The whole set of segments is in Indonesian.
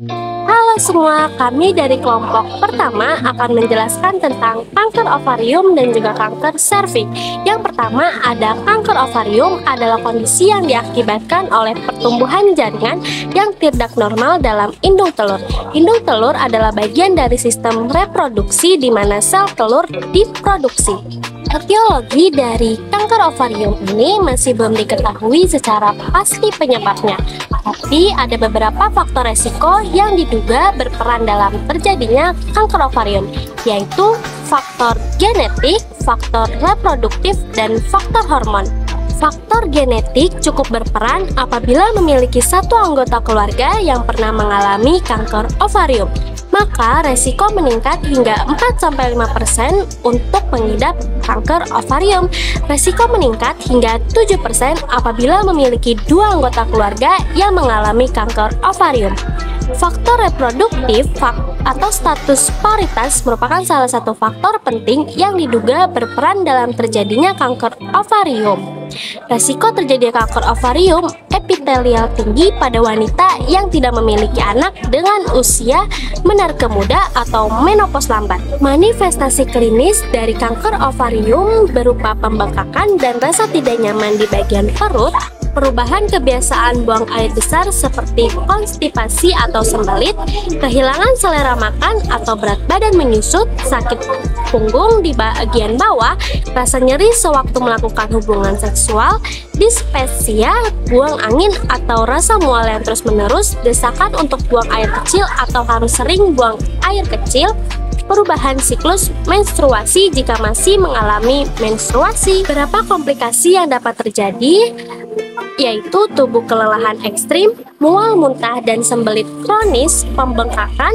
Halo semua, kami dari kelompok pertama akan menjelaskan tentang kanker ovarium dan juga kanker serviks. Yang pertama ada kanker ovarium adalah kondisi yang diakibatkan oleh pertumbuhan jaringan yang tidak normal dalam indung telur. Indung telur adalah bagian dari sistem reproduksi di mana sel telur diproduksi. Etiologi dari kanker ovarium ini masih belum diketahui secara pasti penyebabnya. Tapi ada beberapa faktor resiko yang diduga berperan dalam terjadinya kanker ovarium, yaitu faktor genetik, faktor reproduktif, dan faktor hormon. Faktor genetik cukup berperan apabila memiliki satu anggota keluarga yang pernah mengalami kanker ovarium. Maka resiko meningkat hingga 4-5% untuk mengidap kanker ovarium. Resiko meningkat hingga 7% apabila memiliki dua anggota keluarga yang mengalami kanker ovarium. Faktor reproduktif atau status paritas merupakan salah satu faktor penting yang diduga berperan dalam terjadinya kanker ovarium. Resiko terjadinya kanker ovarium epitelial tinggi pada wanita yang tidak memiliki anak dengan usia menarke muda atau menopause lambat. Manifestasi klinis dari kanker ovarium berupa pembengkakan dan rasa tidak nyaman di bagian perut, perubahan kebiasaan buang air besar seperti konstipasi atau sembelit, kehilangan selera makan atau berat badan menyusut, sakit punggung di bagian bawah, rasa nyeri sewaktu melakukan hubungan seksual, dispepsia, buang angin atau rasa mual yang terus-menerus, desakan untuk buang air kecil atau harus sering buang air kecil, perubahan siklus menstruasi jika masih mengalami menstruasi. Berapa komplikasi yang dapat terjadi? Yaitu tubuh kelelahan ekstrim, mual muntah dan sembelit kronis, pembengkakan,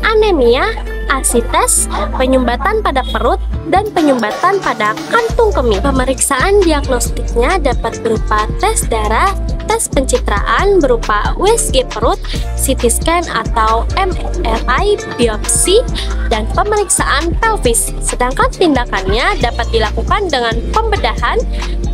anemia, asites, penyumbatan pada perut, dan penyumbatan pada kantung kemih. Pemeriksaan diagnostiknya dapat berupa tes darah, tes pencitraan berupa USG perut, CT scan atau MRI biopsi, dan pemeriksaan pelvis. Sedangkan tindakannya dapat dilakukan dengan pembedahan,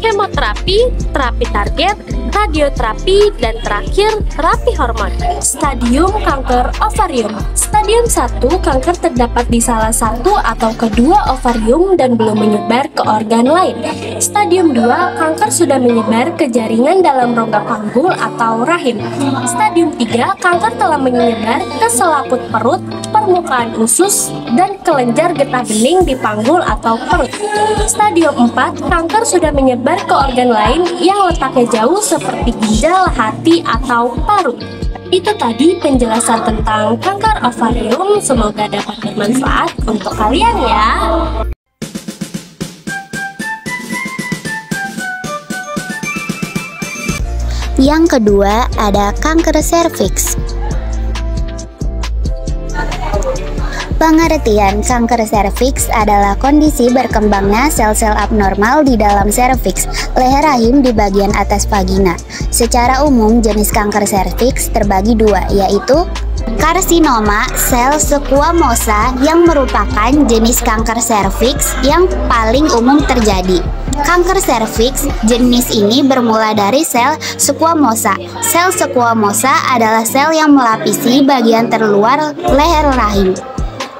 kemoterapi, terapi target, radioterapi, dan terakhir terapi hormon. Stadium kanker ovarium. Stadium 1 kanker terdapat di salah satu atau kedua ovarium dan belum menyebar ke organ lain. Stadium 2 kanker sudah menyebar ke jaringan dalam rongga panggul atau rahim. Stadium 3 kanker telah menyebar ke selaput perut, permukaan usus, dan kelenjar getah bening di panggul atau perut. Stadium 4 kanker sudah menyebar ke organ lain yang letaknya jauh seperti ginjal, hati, atau paru. Itu tadi penjelasan tentang kanker ovarium, semoga dapat bermanfaat untuk kalian ya. Yang kedua ada kanker serviks. Pengertian kanker serviks adalah kondisi berkembangnya sel-sel abnormal di dalam serviks, leher rahim di bagian atas vagina. Secara umum, jenis kanker serviks terbagi dua, yaitu karsinoma sel squamosa yang merupakan jenis kanker serviks yang paling umum terjadi. Kanker serviks jenis ini bermula dari sel squamosa. Sel squamosa adalah sel yang melapisi bagian terluar leher rahim.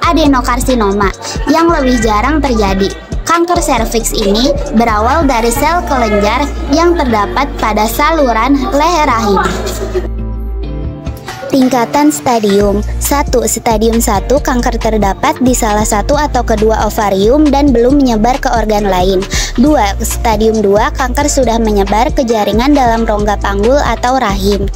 Adenokarsinoma yang lebih jarang terjadi. Kanker serviks ini berawal dari sel kelenjar yang terdapat pada saluran leher rahim. Tingkatan stadium 1. Stadium 1 kanker terdapat di salah satu atau kedua ovarium dan belum menyebar ke organ lain. 2. Stadium 2 kanker sudah menyebar ke jaringan dalam rongga panggul atau rahim.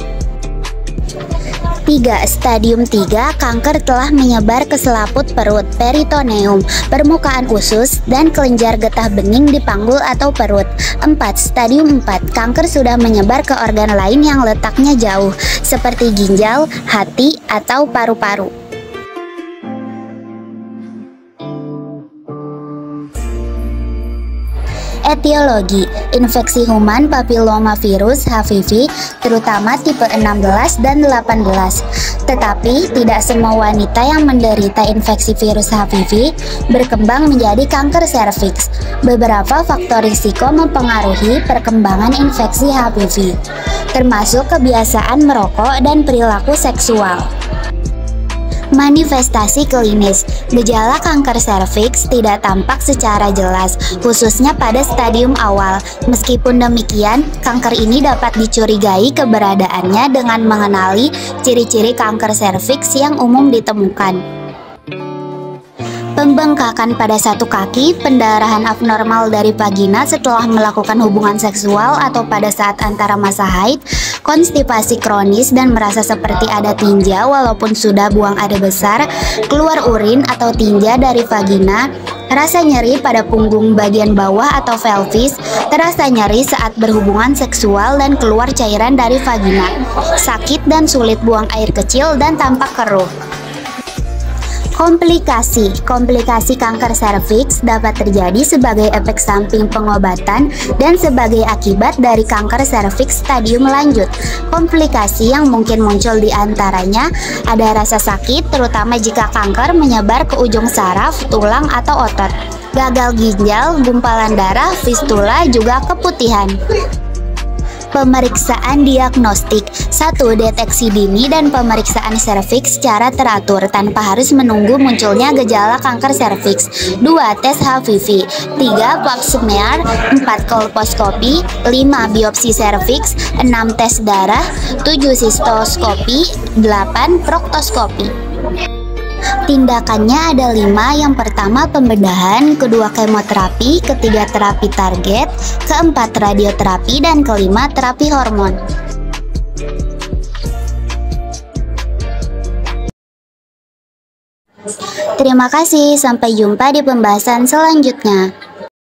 3. Stadium 3 kanker telah menyebar ke selaput perut, peritoneum, permukaan usus, dan kelenjar getah bening di panggul atau perut. 4. Stadium 4 kanker sudah menyebar ke organ lain yang letaknya jauh, seperti ginjal, hati, atau paru-paru. Etiologi infeksi human papillomavirus HPV terutama tipe 16 dan 18. Tetapi tidak semua wanita yang menderita infeksi virus HPV berkembang menjadi kanker serviks. Beberapa faktor risiko mempengaruhi perkembangan infeksi HPV, termasuk kebiasaan merokok dan perilaku seksual. Manifestasi klinis. Gejala kanker serviks tidak tampak secara jelas, khususnya pada stadium awal. Meskipun demikian, kanker ini dapat dicurigai keberadaannya dengan mengenali ciri-ciri kanker serviks yang umum ditemukan. Pembengkakan pada satu kaki, pendarahan abnormal dari vagina setelah melakukan hubungan seksual atau pada saat antara masa haid, konstipasi kronis dan merasa seperti ada tinja walaupun sudah buang air besar, keluar urin atau tinja dari vagina, rasa nyeri pada punggung bagian bawah atau pelvis, terasa nyeri saat berhubungan seksual dan keluar cairan dari vagina, sakit dan sulit buang air kecil dan tampak keruh. Komplikasi kanker serviks dapat terjadi sebagai efek samping pengobatan dan sebagai akibat dari kanker serviks stadium lanjut. Komplikasi yang mungkin muncul diantaranya ada rasa sakit, terutama jika kanker menyebar ke ujung saraf, tulang, atau otot, gagal ginjal, gumpalan darah, fistula, juga keputihan. Pemeriksaan diagnostik. 1. Deteksi dini dan pemeriksaan serviks secara teratur tanpa harus menunggu munculnya gejala kanker serviks. 2. Tes HPV. 3. Pap smear. 4. Kolposkopi. 5. Biopsi serviks. 6. Tes darah. 7. Sistoskopi. 8. Proktoskopi. Tindakannya ada 5. Yang pertama pembedahan, kedua kemoterapi, ketiga terapi target, keempat radioterapi, dan kelima terapi hormon. Terima kasih, sampai jumpa di pembahasan selanjutnya.